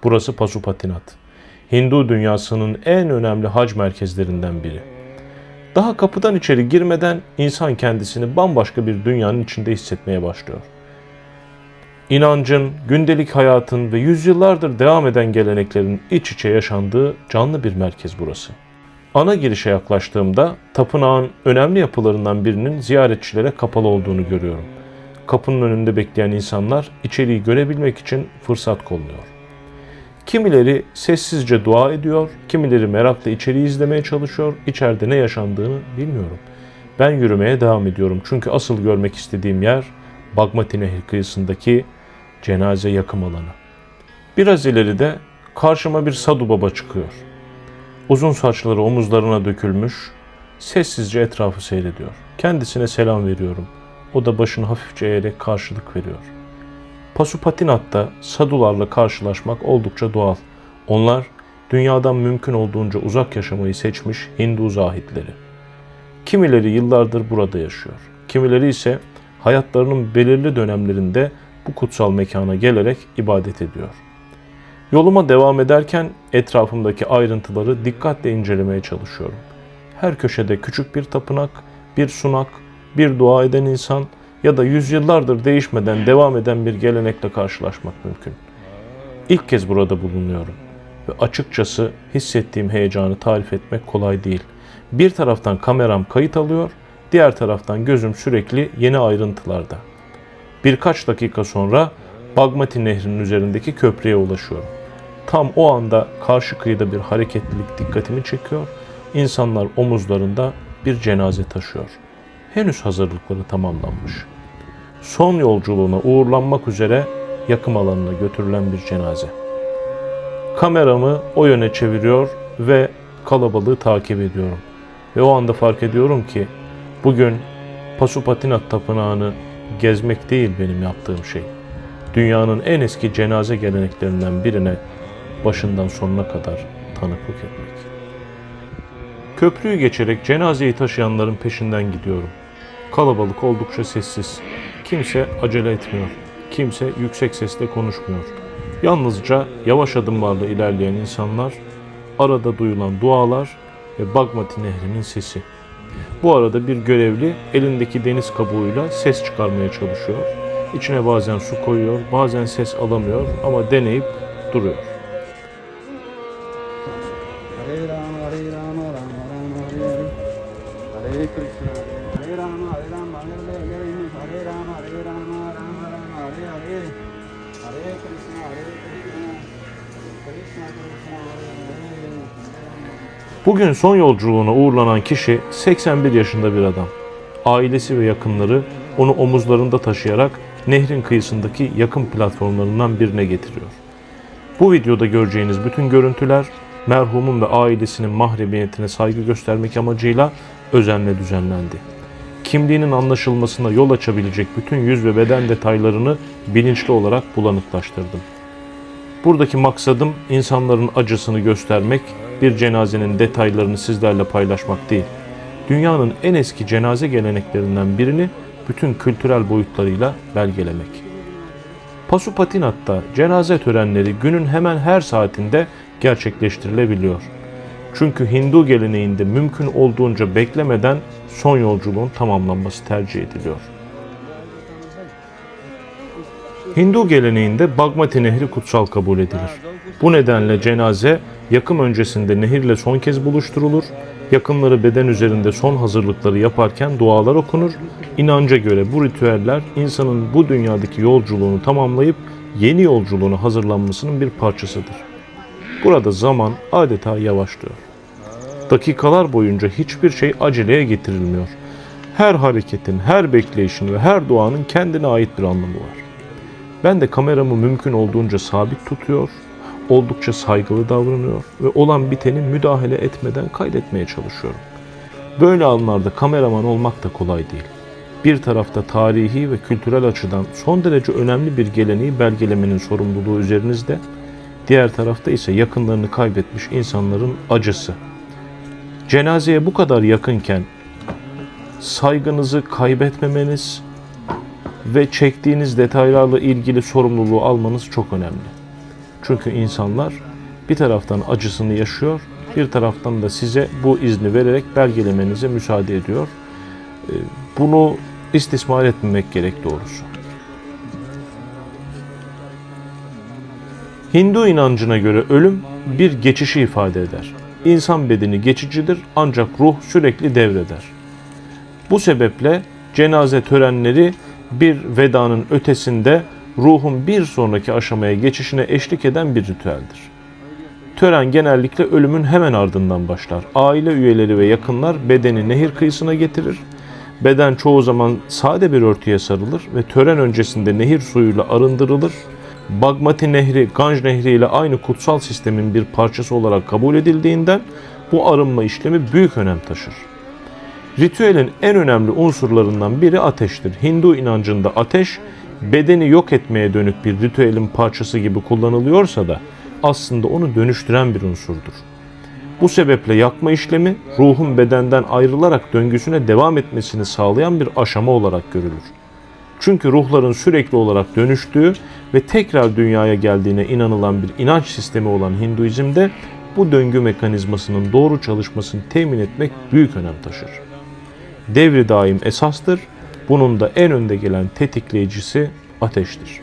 Burası Pasupatinat. Hindu dünyasının en önemli hac merkezlerinden biri. Daha kapıdan içeri girmeden insan kendisini bambaşka bir dünyanın içinde hissetmeye başlıyor. İnancın, gündelik hayatın ve yüzyıllardır devam eden geleneklerin iç içe yaşandığı canlı bir merkez burası. Ana girişe yaklaştığımda tapınağın önemli yapılarından birinin ziyaretçilere kapalı olduğunu görüyorum. Kapının önünde bekleyen insanlar içeriği görebilmek için fırsat kolluyor. Kimileri sessizce dua ediyor, kimileri merakla içeriği izlemeye çalışıyor. İçeride ne yaşandığını bilmiyorum. Ben yürümeye devam ediyorum çünkü asıl görmek istediğim yer Bagmati Nehri kıyısındaki cenaze yakım alanı. Biraz ileride karşıma bir Sadhu Baba çıkıyor. Uzun saçları omuzlarına dökülmüş, sessizce etrafı seyrediyor. Kendisine selam veriyorum. O da başını hafifçe eğerek karşılık veriyor. Pasupatinat'ta sadularla karşılaşmak oldukça doğal. Onlar dünyadan mümkün olduğunca uzak yaşamayı seçmiş Hindu zahitleri. Kimileri yıllardır burada yaşıyor. Kimileri ise hayatlarının belirli dönemlerinde bu kutsal mekana gelerek ibadet ediyor. Yoluma devam ederken etrafımdaki ayrıntıları dikkatle incelemeye çalışıyorum. Her köşede küçük bir tapınak, bir sunak, bir dua eden insan ya da yüzyıllardır değişmeden devam eden bir gelenekle karşılaşmak mümkün. İlk kez burada bulunuyorum ve açıkçası hissettiğim heyecanı tarif etmek kolay değil. Bir taraftan kameram kayıt alıyor, diğer taraftan gözüm sürekli yeni ayrıntılarda. Birkaç dakika sonra Bagmati Nehri'nin üzerindeki köprüye ulaşıyorum. Tam o anda karşı kıyıda bir hareketlilik dikkatimi çekiyor. İnsanlar omuzlarında bir cenaze taşıyor. Henüz hazırlıkları tamamlanmış. Son yolculuğuna uğurlanmak üzere yakım alanına götürülen bir cenaze. Kameramı o yöne çeviriyor ve kalabalığı takip ediyorum. Ve o anda fark ediyorum ki bugün Pasupatinat Tapınağı'nı gezmek değil benim yaptığım şey. Dünyanın en eski cenaze geleneklerinden birine başından sonuna kadar tanıklık etmek. Köprüyü geçerek cenazeyi taşıyanların peşinden gidiyorum. Kalabalık oldukça sessiz. Kimse acele etmiyor. Kimse yüksek sesle konuşmuyor. Yalnızca yavaş adımlarla ilerleyen insanlar, arada duyulan dualar ve Bagmati Nehri'nin sesi. Bu arada bir görevli elindeki deniz kabuğuyla ses çıkarmaya çalışıyor. İçine bazen su koyuyor, bazen ses alamıyor ama deneyip duruyor. Hare Rama, Hare Rama, Rama Rama, Hare Hare. Hare Krishna, Hare Rama, Hare Rama, Hare Rama, Hare Rama, Rama Rama, Hare Hare. Hare Krishna, Krishna Krishna, Hare Hare. Bugün son yolculuğuna uğurlanan kişi 81 yaşında bir adam. Ailesi ve yakınları onu omuzlarında taşıyarak nehrin kıyısındaki yakın platformlarından birine getiriyor. Bu videoda göreceğiniz bütün görüntüler merhumun ve ailesinin mahremiyetine saygı göstermek amacıyla özenle düzenlendi. Kimliğinin anlaşılmasına yol açabilecek bütün yüz ve beden detaylarını bilinçli olarak bulanıklaştırdım. Buradaki maksadım insanların acısını göstermek, bir cenazenin detaylarını sizlerle paylaşmak değil. Dünyanın en eski cenaze geleneklerinden birini bütün kültürel boyutlarıyla belgelemek. Pasupatinat'ta cenaze törenleri günün hemen her saatinde gerçekleştirilebiliyor. Çünkü Hindu geleneğinde mümkün olduğunca beklemeden son yolculuğun tamamlanması tercih ediliyor. Hindu geleneğinde Bagmati Nehri kutsal kabul edilir. Bu nedenle cenaze yakım öncesinde nehirle son kez buluşturulur, yakınları beden üzerinde son hazırlıkları yaparken dualar okunur. İnanca göre bu ritüeller insanın bu dünyadaki yolculuğunu tamamlayıp yeni yolculuğuna hazırlanmasının bir parçasıdır. Burada zaman adeta yavaşlıyor. Dakikalar boyunca hiçbir şey aceleye getirilmiyor. Her hareketin, her bekleyişin ve her duanın kendine ait bir anlamı var. Ben de kameramı mümkün olduğunca sabit tutuyor, oldukça saygılı davranıyor ve olan biteni müdahale etmeden kaydetmeye çalışıyorum. Böyle anlarda kameraman olmak da kolay değil. Bir tarafta tarihi ve kültürel açıdan son derece önemli bir geleneği belgelemenin sorumluluğu üzerinizde, diğer tarafta ise yakınlarını kaybetmiş insanların acısı. Cenazeye bu kadar yakınken saygınızı kaybetmemeniz ve çektiğiniz detaylarla ilgili sorumluluğu almanız çok önemli. Çünkü insanlar bir taraftan acısını yaşıyor, bir taraftan da size bu izni vererek belgelemenize müsaade ediyor. Bunu istismar etmemek gerek doğrusu. Hindu inancına göre ölüm bir geçişi ifade eder. İnsan bedeni geçicidir ancak ruh sürekli devreder. Bu sebeple cenaze törenleri bir vedanın ötesinde ruhun bir sonraki aşamaya geçişine eşlik eden bir ritüeldir. Tören genellikle ölümün hemen ardından başlar. Aile üyeleri ve yakınlar bedeni nehir kıyısına getirir. Beden çoğu zaman sade bir örtüye sarılır ve tören öncesinde nehir suyuyla arındırılır. Bagmati Nehri, Ganj Nehri ile aynı kutsal sistemin bir parçası olarak kabul edildiğinden bu arınma işlemi büyük önem taşır. Ritüelin en önemli unsurlarından biri ateştir. Hindu inancında ateş, bedeni yok etmeye dönük bir ritüelin parçası gibi kullanılıyorsa da aslında onu dönüştüren bir unsurdur. Bu sebeple yakma işlemi, ruhun bedenden ayrılarak döngüsüne devam etmesini sağlayan bir aşama olarak görülür. Çünkü ruhların sürekli olarak dönüştüğü ve tekrar dünyaya geldiğine inanılan bir inanç sistemi olan Hinduizm'de bu döngü mekanizmasının doğru çalışmasını temin etmek büyük önem taşır. Devri daim esastır, bunun da en önde gelen tetikleyicisi ateştir.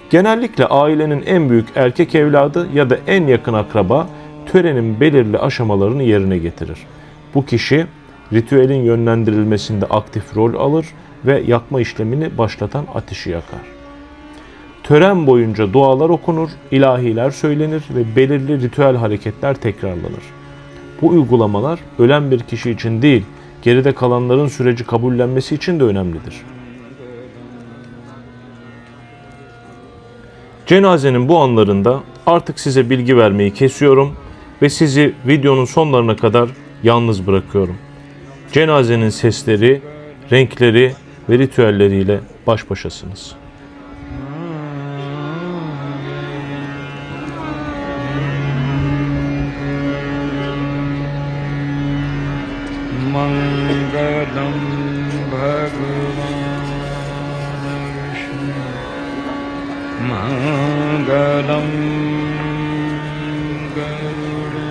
Genellikle ailenin en büyük erkek evladı ya da en yakın akraba törenin belirli aşamalarını yerine getirir. Bu kişi ritüelin yönlendirilmesinde aktif rol alır ve yakma işlemini başlatan ateşi yakar. Tören boyunca dualar okunur, ilahiler söylenir ve belirli ritüel hareketler tekrarlanır. Bu uygulamalar ölen bir kişi için değil, geride kalanların süreci kabullenmesi için de önemlidir. Cenazenin bu anlarında artık size bilgi vermeyi kesiyorum ve sizi videonun sonlarına kadar yalnız bırakıyorum. Cenazenin sesleri, renkleri ve ritüelleriyle baş başasınız. Mangalam Bhagavan Vishnu Mangalam Garuda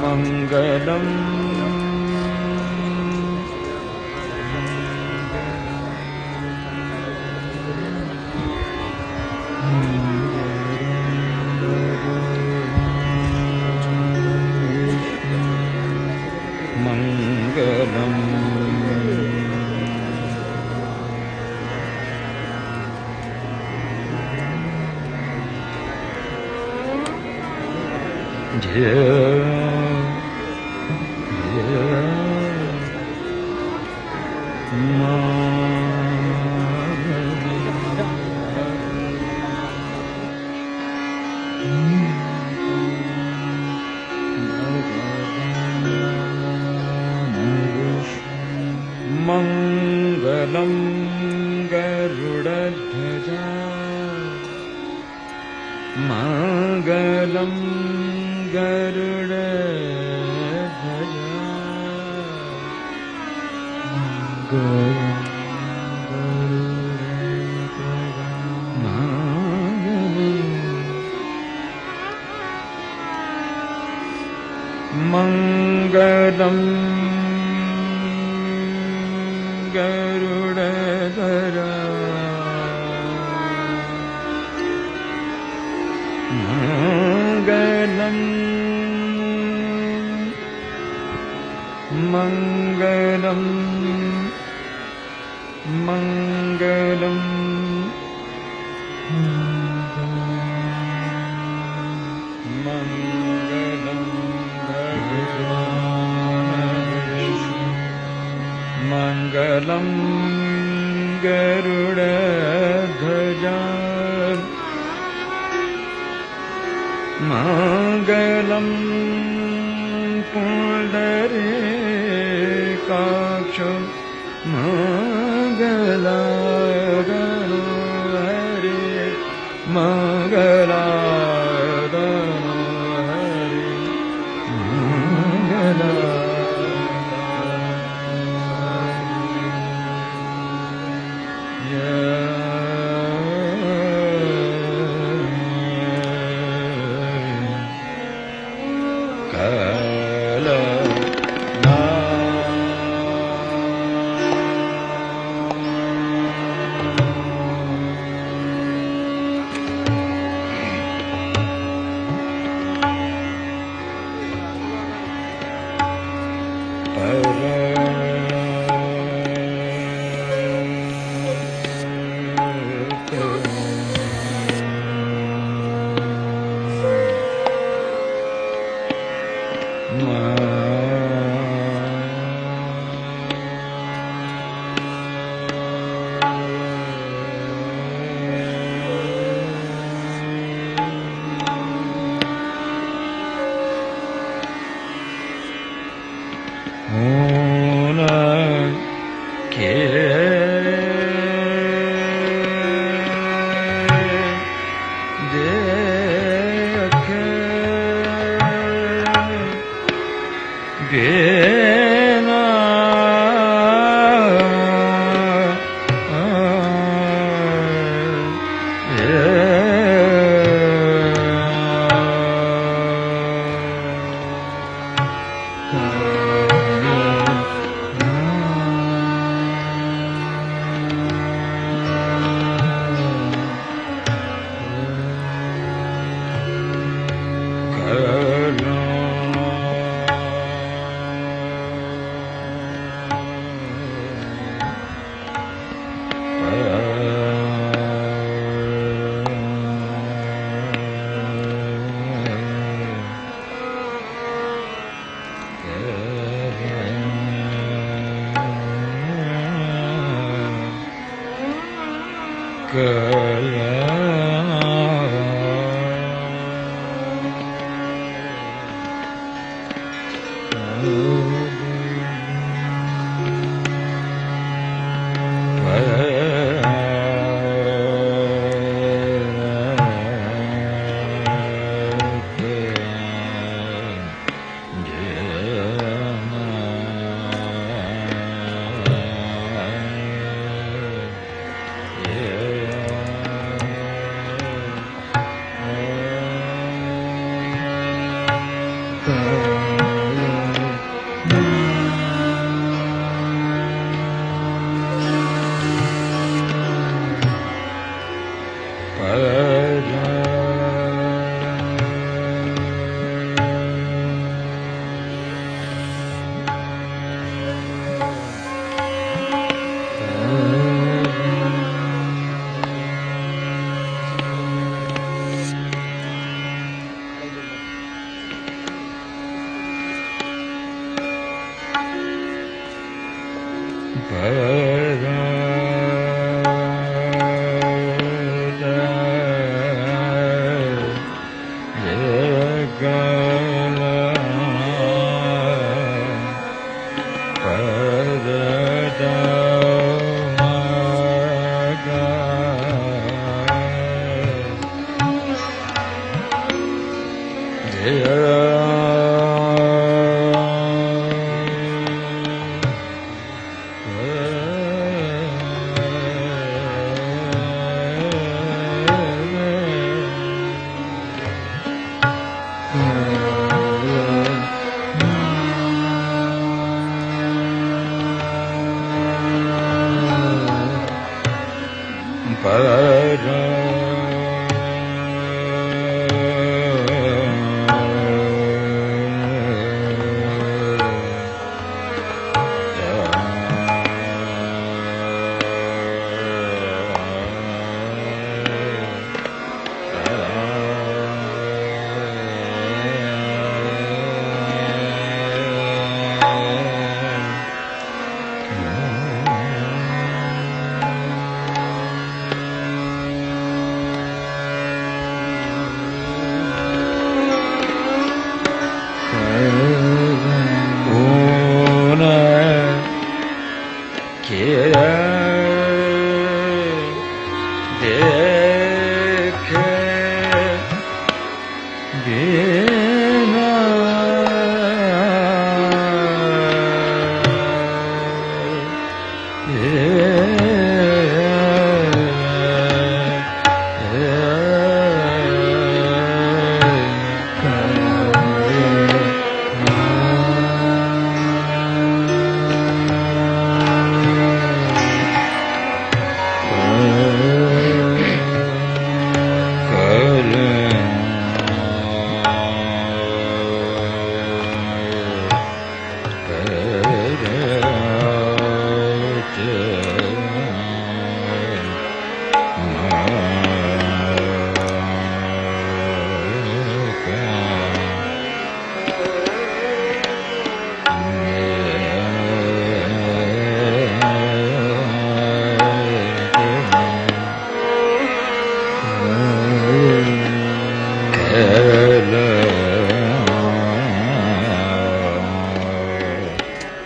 Mangalam Mangalam Mangalam Garudadhaja Mangalam Garudadhaja Mangalam Garudadhara Mangalam Mangalam Mangalam Mangalam Mangalam Garudadhaja Mangalam Pundarikaksha Mangaladano Hare Mangaladano Hare Mangaladano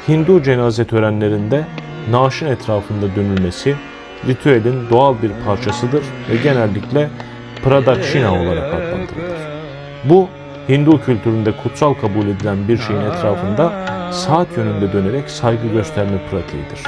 Hindu cenaze törenlerinde naaşın etrafında dönülmesi ritüelin doğal bir parçasıdır ve genellikle pradakshina olarak adlandırılır. Bu, Hindu kültüründe kutsal kabul edilen bir şeyin etrafında saat yönünde dönerek saygı gösterme pratiğidir.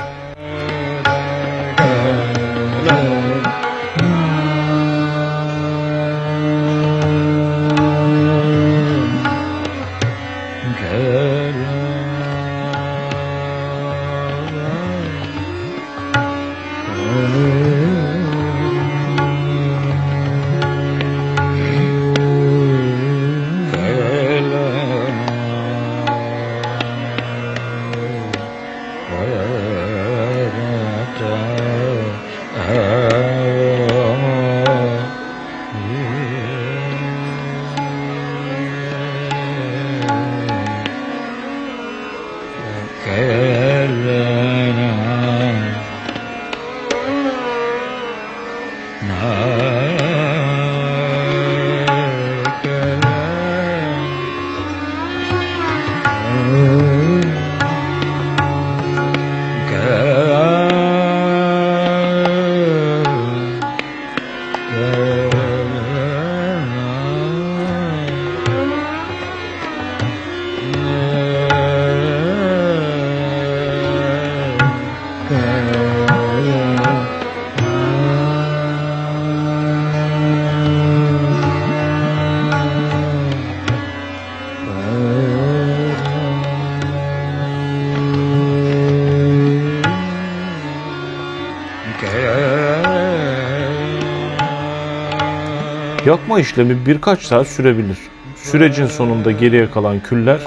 Yakma işlemi birkaç saat sürebilir. Sürecin sonunda geriye kalan küller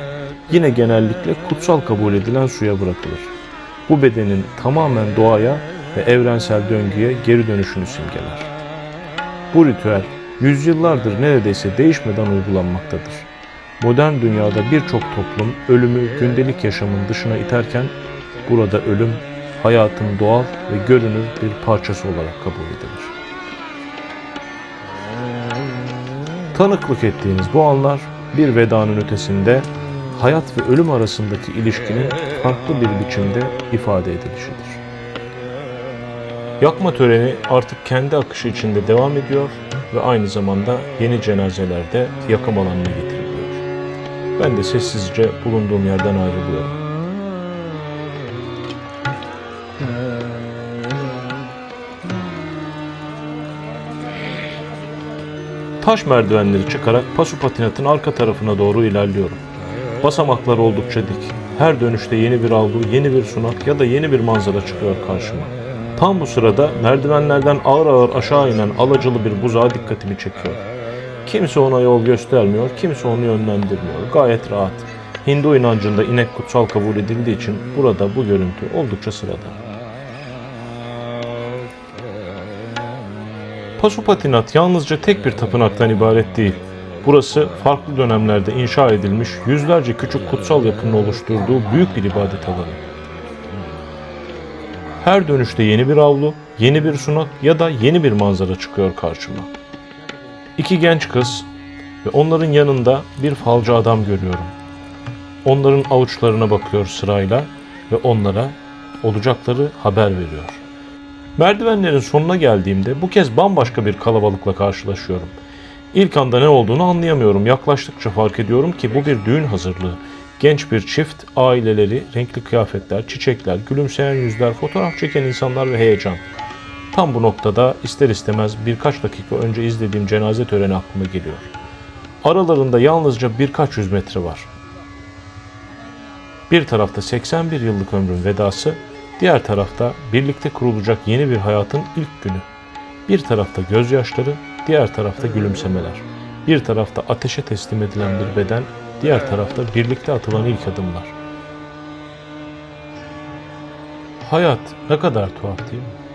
yine genellikle kutsal kabul edilen suya bırakılır. Bu bedenin tamamen doğaya ve evrensel döngüye geri dönüşünü simgeler. Bu ritüel yüzyıllardır neredeyse değişmeden uygulanmaktadır. Modern dünyada birçok toplum ölümü gündelik yaşamın dışına iterken burada ölüm hayatın doğal ve görünür bir parçası olarak kabul edilir. Tanıklık ettiğiniz bu anlar bir vedanın ötesinde hayat ve ölüm arasındaki ilişkinin farklı bir biçimde ifade edilişidir. Yakma töreni artık kendi akışı içinde devam ediyor ve aynı zamanda yeni cenazelerde yakım alanına getiriliyor. Ben de sessizce bulunduğum yerden ayrılıyorum. Taş merdivenleri çıkarak Pasupatinat'ın arka tarafına doğru ilerliyorum. Basamaklar oldukça dik. Her dönüşte yeni bir avlu, yeni bir sunak ya da yeni bir manzara çıkıyor karşıma. Tam bu sırada merdivenlerden ağır ağır aşağı inen alacılı bir buzağı dikkatimi çekiyor. Kimse ona yol göstermiyor, kimse onu yönlendirmiyor. Gayet rahat. Hindu inancında inek kutsal kabul edildiği için burada bu görüntü oldukça sıradan. Pasupatinat yalnızca tek bir tapınaktan ibaret değil. Burası farklı dönemlerde inşa edilmiş yüzlerce küçük kutsal yapının oluşturduğu büyük bir ibadet alanı. Her dönüşte yeni bir avlu, yeni bir sunak ya da yeni bir manzara çıkıyor karşıma. İki genç kız ve onların yanında bir falcı adam görüyorum. Onların avuçlarına bakıyor sırayla ve onlara olacakları haber veriyor. Merdivenlerin sonuna geldiğimde bu kez bambaşka bir kalabalıkla karşılaşıyorum. İlk anda ne olduğunu anlayamıyorum. Yaklaştıkça fark ediyorum ki bu bir düğün hazırlığı. Genç bir çift, aileleri, renkli kıyafetler, çiçekler, gülümseyen yüzler, fotoğraf çeken insanlar ve heyecan. Tam bu noktada ister istemez birkaç dakika önce izlediğim cenaze töreni aklıma geliyor. Aralarında yalnızca birkaç yüz metre var. Bir tarafta 81 yıllık ömrün vedası, diğer tarafta birlikte kurulacak yeni bir hayatın ilk günü. Bir tarafta gözyaşları, diğer tarafta gülümsemeler. Bir tarafta ateşe teslim edilen bir beden, diğer tarafta birlikte atılan ilk adımlar. Hayat ne kadar tuhaf değil mi?